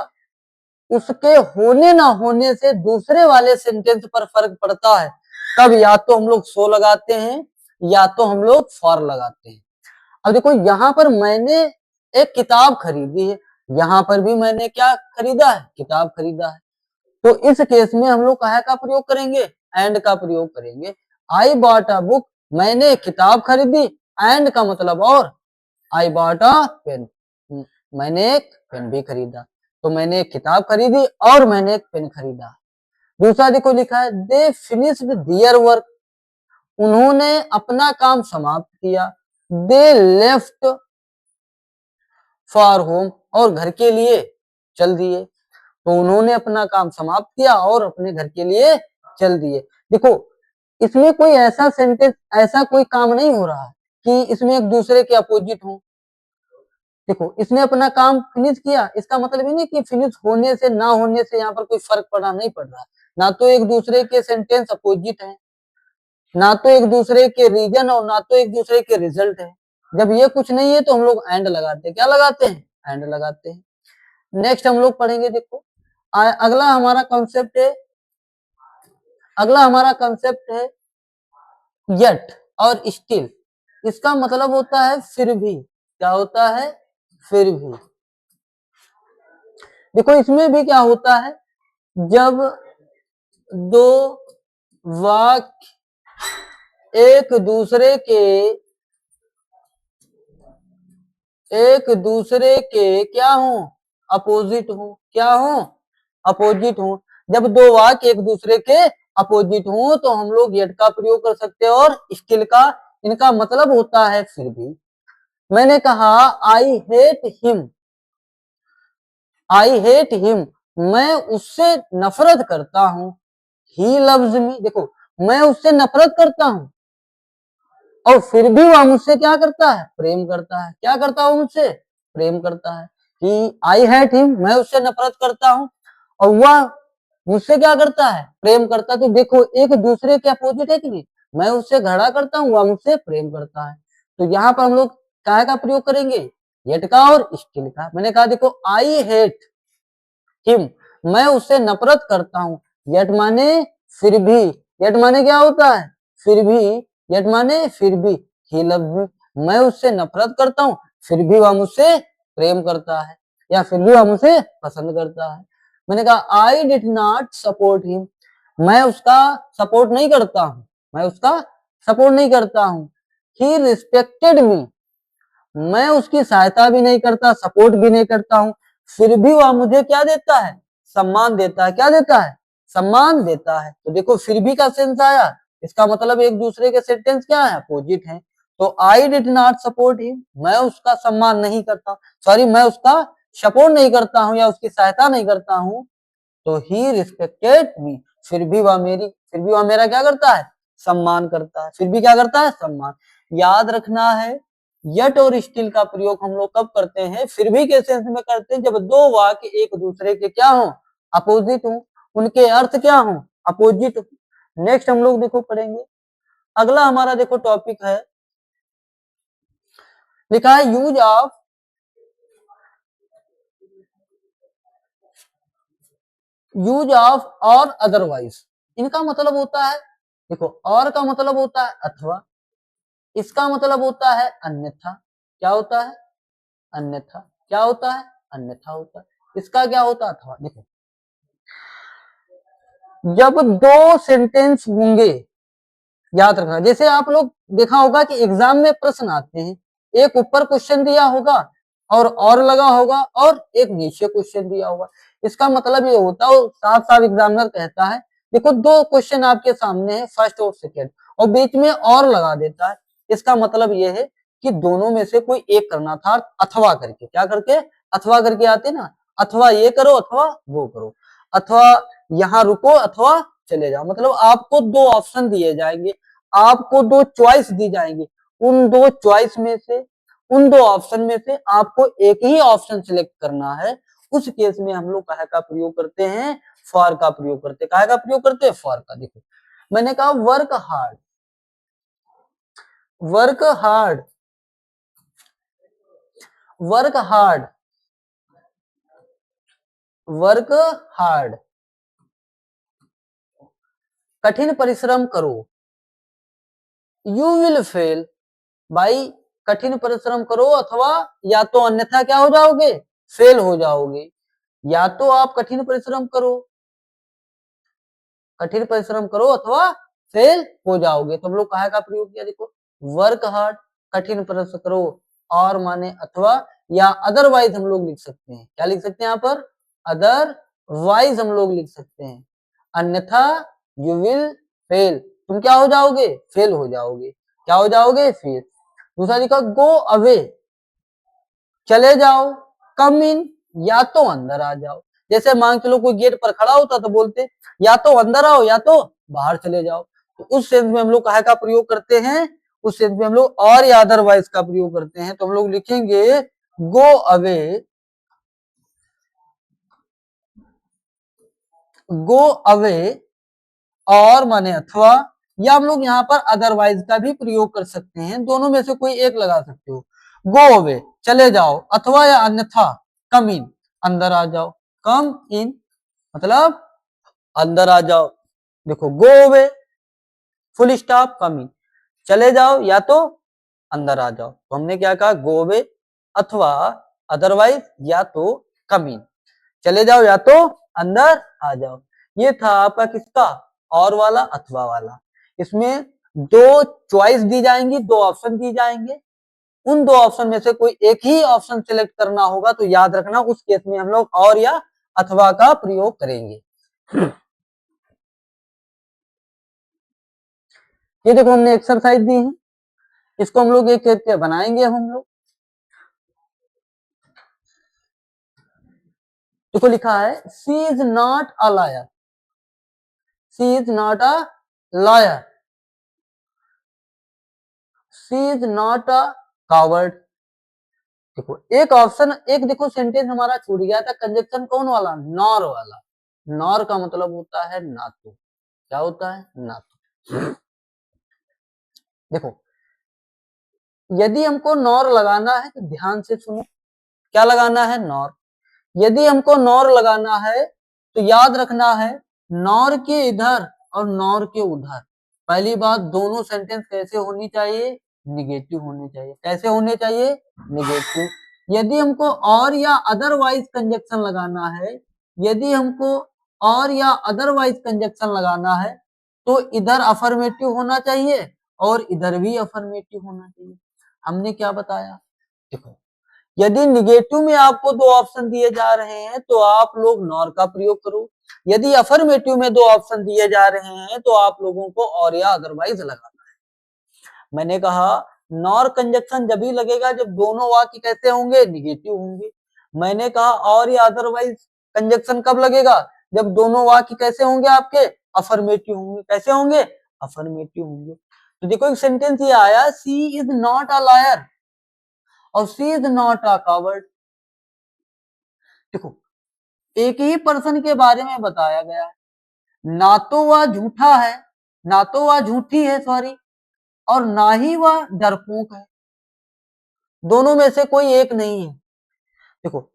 उसके होने ना होने से दूसरे वाले सेंटेंस पर फर्क पड़ता है, तब या तो हम लोग सो लगाते हैं या तो हम लोग फॉर लगाते हैं। अब देखो यहाँ पर मैंने एक किताब खरीदी है, यहाँ पर भी मैंने क्या खरीदा है? किताब खरीदा है। तो इस केस में हम लोग कहा का प्रयोग करेंगे? एंड का प्रयोग करेंगे। आई बॉट अ बुक, मैंने एक किताब खरीदी, एंड का मतलब और, आई बॉट अ पेन, मैंने एक पेन भी खरीदा। तो मैंने एक किताब खरीदी और मैंने एक पेन खरीदा। दूसरा देखो लिखा है दे फिनिश्ड दियर वर्क, उन्होंने अपना काम समाप्त किया। दे लेफ्ट फॉर होम, और घर के लिए चल दिए। तो उन्होंने अपना काम समाप्त किया और अपने घर के लिए चल दिए। देखो इसमें कोई ऐसा सेंटेंस, ऐसा कोई काम नहीं हो रहा है कि इसमें एक दूसरे के अपोजिट हो। देखो इसने अपना काम फिनिश किया, इसका मतलब ही नहीं कि फिनिश होने से ना होने से यहाँ पर कोई फर्क पड़ा, नहीं पड़ रहा। ना तो एक दूसरे के सेंटेंस अपोजिट है, ना तो एक दूसरे के रीजन और ना तो एक दूसरे के रिजल्ट है। जब ये कुछ नहीं है तो हम लोग एंड लगाते हैं। क्या लगाते हैं? एंड लगाते हैं। नेक्स्ट हम लोग पढ़ेंगे, देखो अगला हमारा कॉन्सेप्ट है, अगला हमारा कॉन्सेप्ट है येट और स्टिल। इसका मतलब होता है फिर भी। क्या होता है? फिर भी। देखो इसमें भी क्या होता है, जब दो वाक्य एक दूसरे के क्या हो? अपोजिट हो। क्या हो? अपोजिट हो। जब दो वाक्य एक दूसरे के अपोजिट हो तो हम लोग येट का प्रयोग कर सकते हैं और स्टिल का। इनका मतलब होता है फिर भी। मैंने कहा I hate him, I hate him, मैं उससे नफरत करता हूं। ही लव्स मी, देखो मैं उससे नफरत करता हूं और फिर भी वह मुझसे क्या करता है? प्रेम करता है। क्या करता है? मुझसे प्रेम करता है। कि आई हेट हिम, मैं उससे नफरत करता हूं और वह मुझसे क्या करता है? प्रेम करता है। तो देखो एक दूसरे के अपोजिट है कि नहीं? मैं उससे झगड़ा करता हूँ, वह मुझसे प्रेम करता है। तो यहाँ पर हम लोग क्या का प्रयोग करेंगे? येट का और स्टिल का। मैंने कहा देखो आई हेट हिम, मैं उससे नफरत करता हूं। येट माने फिर भी। येट माने क्या होता है? फिर भी। येट माने फिर भी। ही लव्स मी, मैं उससे नफरत करता हूं फिर भी वह मुझसे प्रेम करता है या फिर भी वह मुझे पसंद करता है। मैंने कहा I did not support him, मैं उसका सपोर्ट नहीं करता हूं, मैं उसका सपोर्ट नहीं करता हूं। ही रिस्पेक्टेड मी, मैं उसकी सहायता भी नहीं करता, सपोर्ट भी नहीं करता हूं, फिर भी वह मुझे क्या देता है? सम्मान देता है। क्या देता है? सम्मान देता है। तो देखो फिर भी का सेंस आया, इसका मतलब एक दूसरे के सेंटेंस क्या है? अपोजिट है। तो I did not support him, मैं उसका सम्मान नहीं करता, सॉरी मैं उसका सपोर्ट नहीं करता हूं या उसकी सहायता नहीं करता हूं। तो ही रिस्पेक्टेड मी, फिर भी वह मेरा क्या करता है? सम्मान करता है। फिर भी क्या करता है? सम्मान। याद रखना है यट और स्टिल का प्रयोग हम लोग कब करते हैं? फिर भी के सेंस में करते हैं जब दो वाक्य एक दूसरे के क्या हो? अपोजिट हो, उनके अर्थ क्या हो? अपोजिट हो। नेक्स्ट हम लोग देखो पढ़ेंगे, अगला हमारा देखो टॉपिक है, लिखा है यूज ऑफ और अदरवाइज। इनका मतलब होता है, देखो और का मतलब होता है अथवा, इसका मतलब होता है अन्यथा। क्या होता है? अन्यथा। क्या होता है? अन्यथा होता है। इसका क्या होता है? अथवा। देखो जब दो सेंटेंस होंगे, याद रखना, जैसे आप लोग देखा होगा कि एग्जाम में प्रश्न आते हैं, एक ऊपर क्वेश्चन दिया होगा और लगा होगा और एक नीचे क्वेश्चन दिया होगा। इसका मतलब ये होता है, साफ साफ एग्जामिनर कहता है देखो दो क्वेश्चन आपके सामने है, फर्स्ट और सेकेंड, और बीच में और लगा देता है। इसका मतलब ये है कि दोनों में से कोई एक करना था, अथवा करके। क्या करके? अथवा करके आते ना, अथवा ये करो अथवा वो करो, अथवा यहाँ रुको अथवा चले जाओ। मतलब आपको दो ऑप्शन दिए जाएंगे, आपको दो चॉइस दी जाएंगी, उन दो चॉइस में से, उन दो ऑप्शन में से आपको एक ही ऑप्शन सिलेक्ट करना है। उस केस में हम लोग काहे का प्रयोग करते हैं? फॉर का प्रयोग करते हैं। काहे का प्रयोग करते हैं? फॉर का। देखो मैंने कहा work hard, work hard, work hard, work hard, कठिन परिश्रम करो। यू विल फेल, भाई कठिन परिश्रम करो अथवा या तो अन्यथा क्या हो जाओगे? फेल हो जाओगे। या तो आप कठिन परिश्रम करो, कठिन परिश्रम करो अथवा फेल हो जाओगे। तो हम लोग काहे का प्रयोग किया? देखो वर्क हार्ड, कठिन परिश्रम करो, और माने अथवा, या अदरवाइज हम लोग लिख सकते हैं। क्या लिख सकते हैं यहाँ पर? अदरवाइज हम लोग लिख सकते हैं। अन्यथा यू विल फेल, तुम क्या हो जाओगे? फेल हो जाओगे। क्या हो जाओगे? फेल। दूसरा लिखा गो अवे, चले जाओ। कम इन, या तो अंदर आ जाओ। जैसे मान चलो कोई गेट पर खड़ा होता तो बोलते या तो अंदर आओ या तो बाहर चले जाओ। तो उस सेंस में हम लोग काहे का प्रयोग करते हैं? उस सेंस में हम लोग और या अदरवाइज का प्रयोग करते हैं। तो हम लोग लिखेंगे गो अवे, गो अवे और माने अथवा, या हम लोग यहाँ पर अदरवाइज का भी प्रयोग कर सकते हैं, दोनों में से कोई एक लगा सकते हो। गो अवे चले जाओ, अथवा या अन्यथा कम इन अंदर आ जाओ, कम इन मतलब अंदर आ जाओ। देखो गो अवे फुल स्टॉप कम इन, चले जाओ या तो अंदर आ जाओ। तो हमने क्या कहा, गो अवे अथवा अदरवाइज या तो कम इन, चले जाओ या तो अंदर आ जाओ। ये था आपका किसका, और वाला अथवा वाला। इसमें दो चॉइस दी जाएंगी, दो ऑप्शन दी जाएंगे, उन दो ऑप्शन में से कोई एक ही ऑप्शन सिलेक्ट करना होगा। तो याद रखना उस केस में हम लोग और या अथवा का प्रयोग करेंगे। ये देखो हमने एक्सरसाइज दी है, इसको हम लोग एक करके बनाएंगे हम लोग। देखो लिखा है she is not a liar, she is not a liar, she is not a coward. देखो एक ऑप्शन, एक देखो सेंटेंस हमारा छूट गया था, कंजक्शन कौन वाला, नॉर वाला। नॉर का मतलब होता है ना तो, क्या होता है ना तो। देखो यदि हमको नॉर लगाना है तो ध्यान से सुनो, क्या लगाना है, नॉर। यदि हमको नॉर लगाना है तो याद रखना है नॉर के इधर और नॉर के उधर, पहली बात दोनों सेंटेंस कैसे होनी चाहिए, निगेटिव होने चाहिए। कैसे होने चाहिए, निगेटिव। यदि हमको और या अदरवाइज कंजक्शन लगाना है, यदि हमको और या अदरवाइज कंजक्शन लगाना है तो इधर अफर्मेटिव होना चाहिए और इधर भी अफर्मेटिव होना चाहिए। हमने क्या बताया, देखो यदि निगेटिव में आपको दो ऑप्शन दिए जा रहे हैं तो आप लोग नॉर का प्रयोग करो, यदि अफर्मेटिव में दो ऑप्शन दिए जा रहे हैं तो आप लोगों को और या अदरवाइज लगाना है। मैंने कहा नॉर कंजक्शन जब ही लगेगा जब दोनों वाक्य कैसे होंगे, निगेटिव होंगे। मैंने कहा और या अदरवाइज कंजक्शन कब लगेगा, जब दोनों वाक्य कैसे होंगे, आपके अफर्मेटिव होंगे। कैसे होंगे, अफर्मेटिव होंगे। तो देखो एक सेंटेंस ये आया, सी इज नॉट अ लायर और सी इज नॉट अ कावर्ड। देखो एक ही पर्सन के बारे में बताया गया है, ना तो वह झूठा है, ना तो वह झूठी है सॉरी, और ना ही वह डरपोक है, दोनों में से कोई एक नहीं है। देखो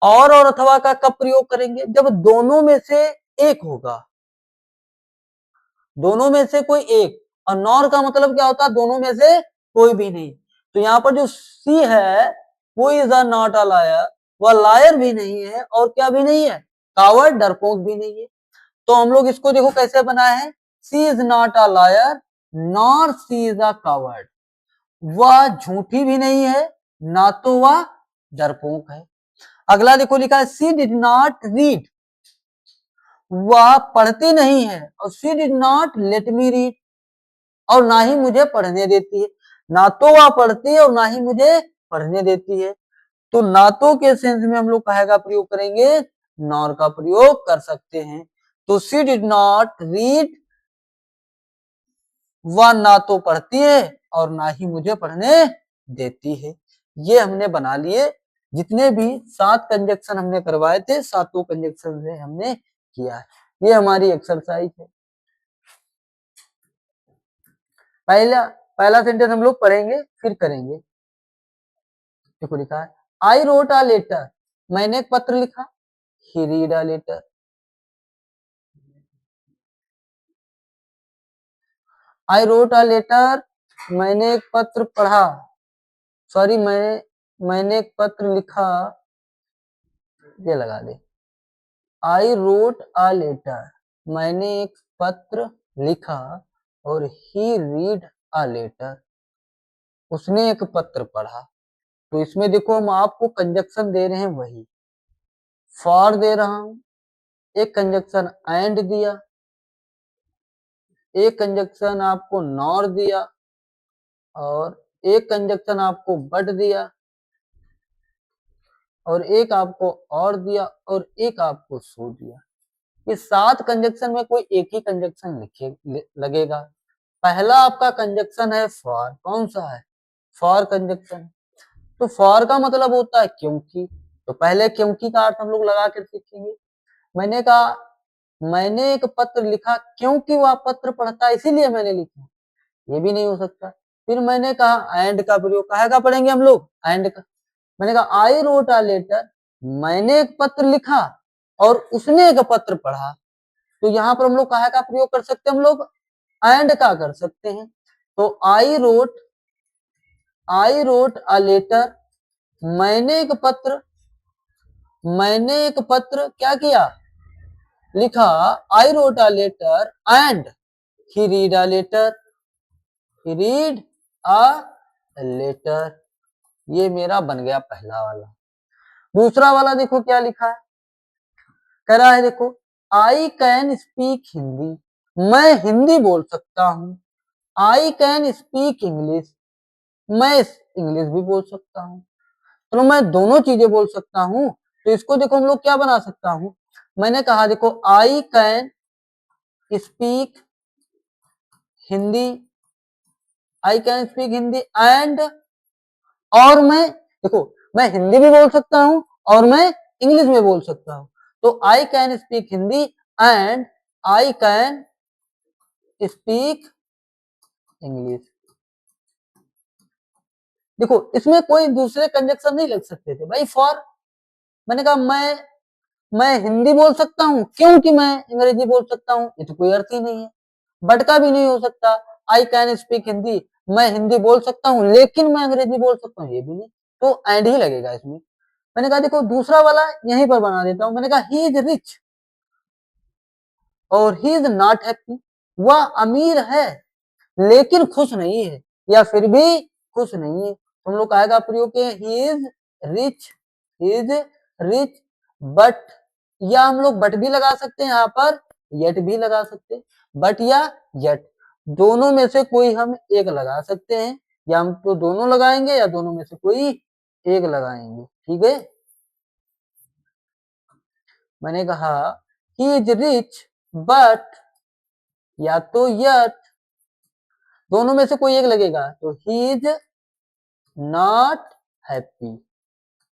और अथवा का कब प्रयोग करेंगे, जब दोनों में से एक होगा, दोनों में से कोई एक। और नॉर का मतलब क्या होता है, दोनों में से कोई भी नहीं। तो यहाँ पर जो सी है वो is a not a lawyer, वह लायर भी नहीं है और क्या भी नहीं है, कावर्ड डरपोक भी नहीं है। तो हम लोग इसको देखो कैसे बनाए हैं, she is not a liar nor she is a coward, वह झूठी भी नहीं है ना तो वह डरपोक है। अगला देखो लिखा है सी डिड नॉट रीड, वह पढ़ती नहीं है, और she did not let me read, और ना ही मुझे पढ़ने देती है। ना तो वह पढ़ती है और ना ही मुझे पढ़ने देती है। तो ना तो के सेंस में हम लोग कहेगा प्रयोग करेंगे, नॉर का प्रयोग कर सकते हैं। तो सी डिड नॉट रीड, वह ना तो पढ़ती है और ना ही मुझे पढ़ने देती है। ये हमने बना लिए, जितने भी 7 कंजक्शन हमने करवाए थे, सातों कंजक्शन से हमने किया है। ये हमारी एक्सरसाइज है। पहला पहला सेंटेंस हम लोग पढ़ेंगे फिर करेंगे। देखो लिखा है आई रोट अ लेटर, मैंने एक पत्र लिखा। He read a letter, I wrote a letter, मैंने एक पत्र पढ़ा, सॉरी मैंने एक पत्र लिखा, ये लगा दे, आई रोट अ लेटर, मैंने एक पत्र लिखा, और ही रीड अ लेटर, उसने एक पत्र पढ़ा। तो इसमें देखो हम आपको कंजक्शन दे रहे हैं, वही फॉर दे रहा हूं, एक कंजक्शन एंड दिया, एक कंजक्शन आपको नॉर दिया, और एक कंजक्शन आपको बट दिया, और एक आपको और दिया, और एक आपको सो दिया। ये 7 कंजक्शन में कोई एक ही कंजक्शन लगेगा। पहला आपका कंजक्शन है फॉर, कौन सा है, फॉर कंजक्शन। तो फॉर का मतलब होता है क्योंकि, तो पहले क्योंकि का अर्थ हम लोग लगा कर सीखेंगे। मैंने कहा मैंने एक पत्र लिखा क्योंकि वह पत्र पढ़ता है इसीलिए मैंने लिखा, ये भी नहीं हो सकता। फिर मैंने कहा एंड का प्रयोग, काहे का पढ़ेंगे हम लोग, एंड का। मैंने कहा आई रोट अ लेटर, मैंने एक पत्र लिखा और उसने एक पत्र पढ़ा, तो यहाँ पर हम लोग काहे का प्रयोग कर सकते हैं, हम लोग एंड का कर सकते हैं। तो आई रोट अ लेटर, मैंने एक पत्र क्या किया, लिखा। I wrote a letter and he read a letter, he read a letter. ये मेरा बन गया पहला वाला। दूसरा वाला देखो क्या लिखा है, कह रहा है देखो आई कैन स्पीक हिंदी, मैं हिंदी बोल सकता हूं। आई कैन स्पीक इंग्लिश, मैं इंग्लिश भी बोल सकता हूँ। तो मैं दोनों चीजें बोल सकता हूँ, तो इसको देखो हम लोग क्या बना सकता हूँ। मैंने कहा देखो I can speak Hindi, I can speak Hindi and, और मैं देखो मैं हिंदी भी बोल सकता हूँ और मैं इंग्लिश में बोल सकता हूँ। तो I can speak Hindi and I can speak English. देखो इसमें कोई दूसरे कंजक्शन नहीं लग सकते थे भाई, फॉर। मैंने कहा मैं हिंदी बोल सकता हूँ क्योंकि मैं अंग्रेजी बोल सकता हूँ, ये तो कोई अर्थ ही नहीं है। बट का भी नहीं हो सकता, आई कैन स्पीक हिंदी, मैं हिंदी बोल सकता हूँ लेकिन मैं अंग्रेजी बोल सकता हूँ, ये भी नहीं। तो एंड ही लगेगा इसमें। मैंने कहा देखो दूसरा वाला यहीं पर बना देता हूं। मैंने कहा ही इज रिच और ही इज नॉट हैप्पी, वह अमीर है लेकिन खुश नहीं है, या फिर भी खुश नहीं है। हम लोग कहेगा प्रयोग के he is rich, he is rich but, या हम लोग बट भी लगा सकते हैं यहाँ पर, येट भी लगा सकते हैं। बट या येट दोनों में से कोई हम एक लगा सकते हैं, या हम तो दोनों लगाएंगे या दोनों में से कोई एक लगाएंगे, ठीक है। मैंने कहा ही इज रिच बट, या तो यट, दोनों में से कोई एक लगेगा, तो ही इज नॉट हैप्पी।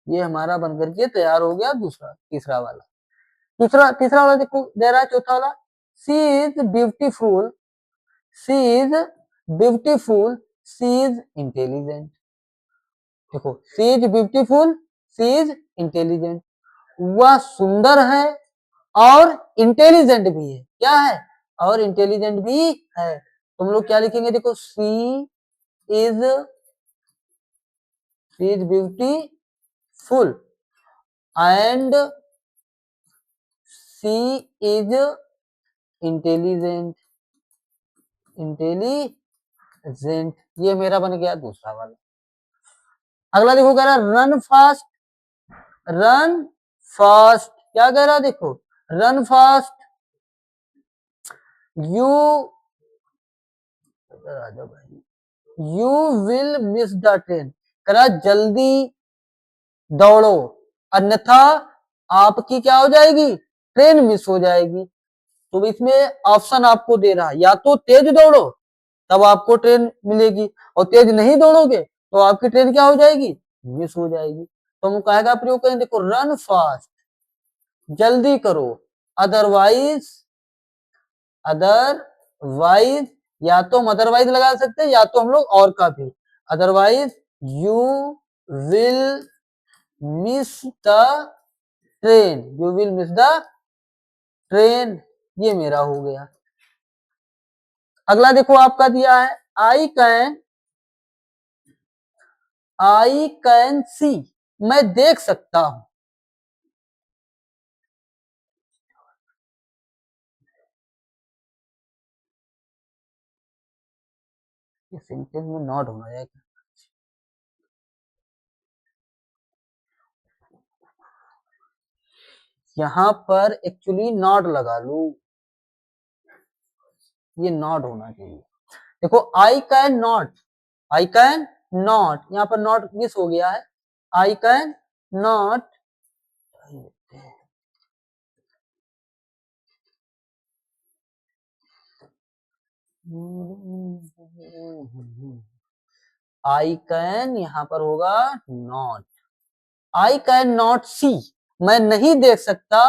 ये हमारा बनकर के तैयार हो गया दूसरा, तीसरा वाला। तीसरा वाला देखो दे रहा है, चौथा वाला she is beautiful, she is beautiful, she is intelligent. देखो she is beautiful, she is intelligent, वह सुंदर है और इंटेलिजेंट भी है, क्या है, और इंटेलिजेंट भी है। तो हम लोग क्या लिखेंगे, देखो is she is beautiful and she is intelligent, intelligent. ये मेरा बन गया दूसरा वाला। अगला देखो कह रहा रन फास्ट, रन फास्ट क्या कह रहा, देखो run fast you, you will miss the train, करा जल्दी दौड़ो अन्यथा आपकी क्या हो जाएगी, ट्रेन मिस हो जाएगी। तो इसमें ऑप्शन आपको दे रहा है, या तो तेज दौड़ो तब आपको ट्रेन मिलेगी, और तेज नहीं दौड़ोगे तो आपकी ट्रेन क्या हो जाएगी, मिस हो जाएगी। तो हम कहेगा प्रयोग करें, देखो रन फास्ट जल्दी करो, अदरवाइज, अदरवाइज या तो हम अदरवाइज लगा सकते हैं, या तो हम लोग और का भी, otherwise you will miss the train, you will miss the train. ये मेरा हो गया। अगला देखो आपका दिया है आई कैन सी, मैं देख सकता हूं। ये सेंटेंस में नॉट होना चाहिए, यहां पर एक्चुअली नॉट लगा लू, ये नॉट होना चाहिए। देखो I can not, I can not, यहाँ पर नॉट मिस हो गया है, आई कैन नॉट, आई कैन यहां पर होगा नॉट, आई कैन नॉट सी, मैं नहीं देख सकता,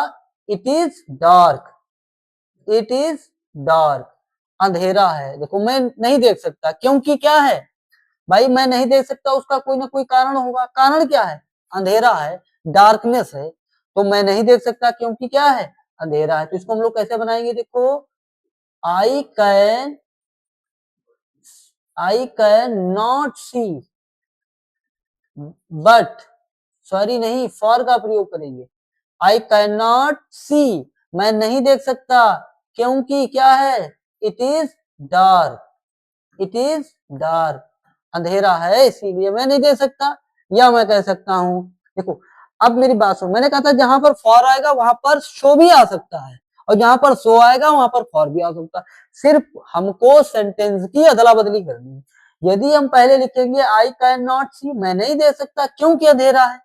it is dark, it is dark, अंधेरा है। देखो मैं नहीं देख सकता क्योंकि क्या है भाई, मैं नहीं देख सकता, उसका कोई ना कोई कारण होगा। कारण क्या है? अंधेरा है, डार्कनेस है। तो मैं नहीं देख सकता क्योंकि क्या है? अंधेरा है। तो इसको हम लोग कैसे बनाएंगे? देखो I can not see, but sorry नहीं, फॉर का प्रयोग करेंगे। आई कैन नॉट सी, मैं नहीं देख सकता क्योंकि क्या है? It is dark, it is dark, अंधेरा है इसीलिए मैं नहीं देख सकता। या मैं कह सकता हूं, देखो अब मेरी बात सुनो, मैंने कहा था जहां पर फॉर आएगा वहां पर शो भी आ सकता है, और जहां पर सो आएगा वहां पर फॉर भी आ सकता है। सिर्फ हमको सेंटेंस की अदला बदली करनी है। यदि हम पहले लिखेंगे आई कैन नॉट सी, मैं नहीं देख सकता क्योंकि अंधेरा है,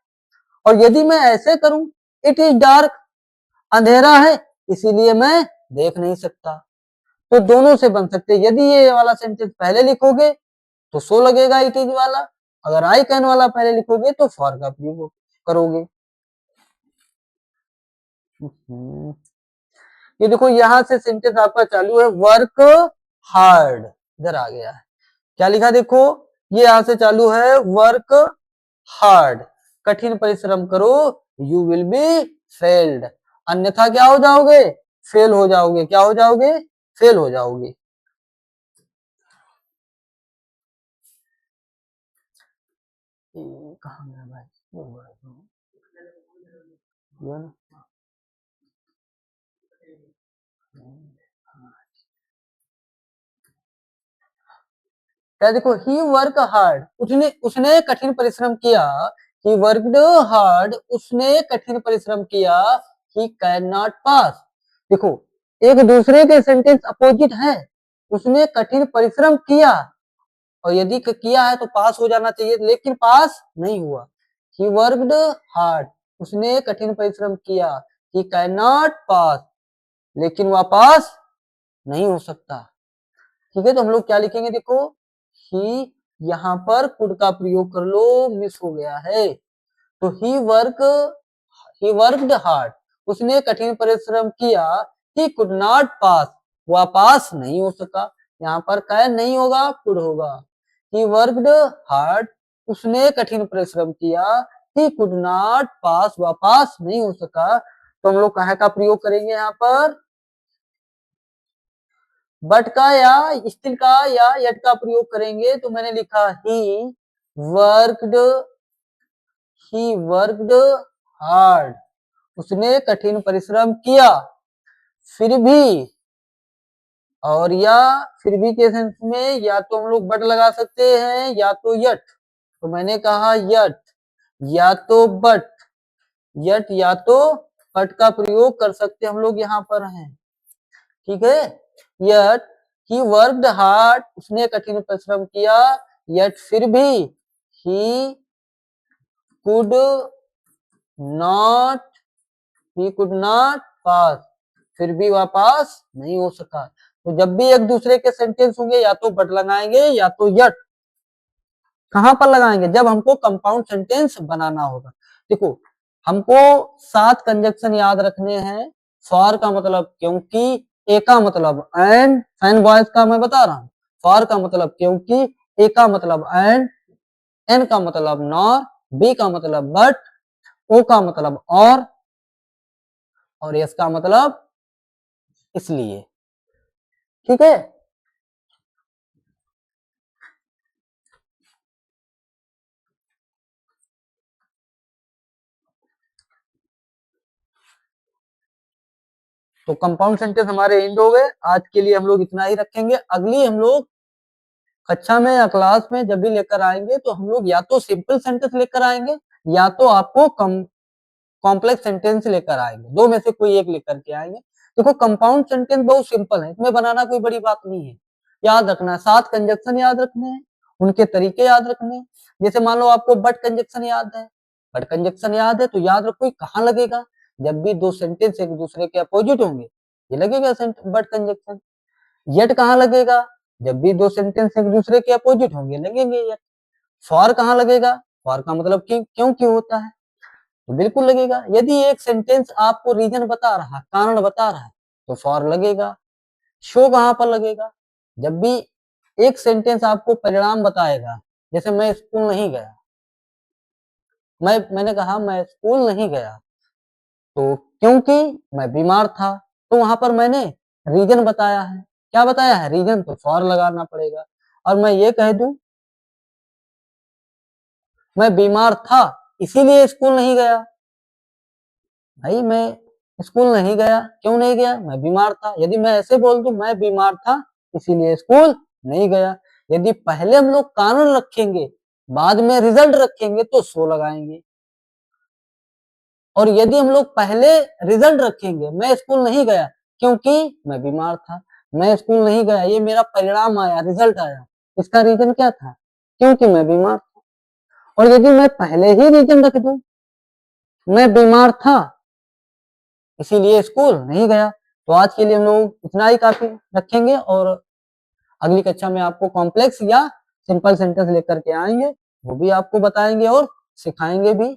और यदि मैं ऐसे करूं इट इज डार्क, अंधेरा है इसीलिए मैं देख नहीं सकता, तो दोनों से बन सकते। यदि ये वाला सेंटेंस पहले लिखोगे तो सो लगेगा इट इज वाला, अगर आई कैन वाला पहले लिखोगे तो फॉर का प्रयोग करोगे। ये देखो यहां से सेंटेंस आपका चालू है वर्क हार्ड, इधर आ गया है। क्या लिखा देखो, ये यहां से चालू है वर्क हार्ड, कठिन परिश्रम करो, यू विल बी फेल्ड, अन्यथा क्या हो जाओगे? फेल हो जाओगे। क्या हो जाओगे? फेल हो जाओगे। कहाँ गया भाई? क्या देखो, ही वर्क हार्ड, उसने उसने कठिन परिश्रम किया। ही वर्कड हार्ड, उसने कठिन परिश्रम किया। ही कैन नॉट पास, देखो एक दूसरे के सेंटेंस अपोजिट है। उसने कठिन परिश्रम किया, और यदि किया है तो पास हो जाना चाहिए, लेकिन पास नहीं हुआ। ही वर्कड हार्ड, उसने कठिन परिश्रम किया। ही कैन नॉट पास, लेकिन वह पास नहीं हो सकता। ठीक है, तो हम लोग क्या लिखेंगे देखो, ही, यहां पर कुड का प्रयोग कर लो, मिस हो गया है। तो ही वर्कड हार्ड, उसने कठिन परिश्रम किया। ही कुड नॉट पास, वह पास नहीं हो सका। यहाँ पर कैन नहीं होगा, कुड होगा। ही वर्कड हार्ड, उसने कठिन परिश्रम किया। ही कुड नॉट पास, वह पास नहीं हो सका। तो हम लोग कहा का प्रयोग करेंगे यहाँ पर? बट का या स्टिल का या यट का प्रयोग करेंगे। तो मैंने लिखा वर्कड ही वर्कड हार्ड, उसने कठिन परिश्रम किया। फिर भी, और या फिर भी के सेंस में या तो हम लोग बट लगा सकते हैं या तो यट। तो मैंने कहा यट या तो बट, यट या तो बट का प्रयोग कर सकते हम लोग यहाँ पर हैं। ठीक है, यट ही वर्कड हार्ड, उसने कठिन परिश्रम किया। यट फिर भी he could not he could not pass, फिर भी वह पास नहीं हो सका। तो जब भी एक दूसरे के सेंटेंस होंगे या तो बट लगाएंगे या तो यट। कहां पर लगाएंगे? जब हमको कंपाउंड सेंटेंस बनाना होगा। देखो हमको 7 कंजक्शन याद रखने हैं। फॉर का मतलब क्योंकि, ए का मतलब एंड, फैन बॉयज का मैं बता रहा हूं। फॉर का मतलब क्योंकि, ए का मतलब एंड, एन का मतलब नॉर, बी का मतलब बट, ओ का मतलब और एस का मतलब इसलिए। ठीक है, तो कंपाउंड सेंटेंस हमारे एंड हो गए। आज के लिए हम लोग इतना ही रखेंगे। अगली हम लोग कक्षा में या क्लास में जब भी लेकर आएंगे तो हम लोग या तो सिंपल सेंटेंस लेकर आएंगे या तो आपको कॉम्प्लेक्स सेंटेंस लेकर आएंगे, दो में से कोई एक लेकर के आएंगे। देखो कंपाउंड सेंटेंस बहुत सिंपल है, इसमें बनाना कोई बड़ी बात नहीं है। याद रखना है 7 कंजक्शन याद रखने हैं, उनके तरीके याद रखने हैं। जैसे मान लो आपको बट कंजक्शन याद है, बट कंजक्शन याद है तो याद रखो कहाँ लगेगा। जब भी दो सेंटेंस एक दूसरे के अपोजिट होंगे ये लगेगा बट कंजक्शन। यट कहाँ लगेगा? जब भी दो सेंटेंस एक दूसरे के अपोजिट होंगे लगेंगे यट। फॉर कहाँ लगेगा? फॉर का मतलब क्यों क्यों होता है, तो बिल्कुल लगेगा। यदि एक सेंटेंस आपको रीजन बता रहा, कारण बता रहा है, तो फॉर लगेगा। शो कहाँ पर लगेगा? जब भी एक सेंटेंस आपको परिणाम बताएगा, जैसे मैं स्कूल नहीं गया, मैंने कहा मैं स्कूल नहीं गया तो क्योंकि मैं बीमार था, तो वहां पर मैंने रीजन बताया है। क्या बताया है? रीजन। तो फॉर लगाना पड़ेगा। और मैं ये कह दूं मैं बीमार था इसीलिए स्कूल नहीं गया, भाई मैं स्कूल नहीं गया, क्यों नहीं गया? मैं बीमार था। यदि मैं ऐसे बोल दूं मैं बीमार था इसीलिए स्कूल नहीं गया, यदि पहले हम लोग कानून रखेंगे बाद में रिजल्ट रखेंगे तो सो लगाएंगे, और यदि हम लोग पहले रिजल्ट रखेंगे मैं स्कूल नहीं गया क्योंकि मैं बीमार था, मैं स्कूल नहीं गया ये मेरा परिणाम आया, रिजल्ट आया, इसका रीजन क्या था? क्योंकि मैं बीमार था। और यदि मैं पहले ही रीजन रख दूं मैं बीमार था इसीलिए स्कूल नहीं गया, तो आज के लिए हम लोग इतना ही काफी रखेंगे, और अगली कक्षा में आपको कॉम्प्लेक्स या सिंपल सेंटेंस लेकर के आएंगे, वो भी आपको बताएंगे और सिखाएंगे भी।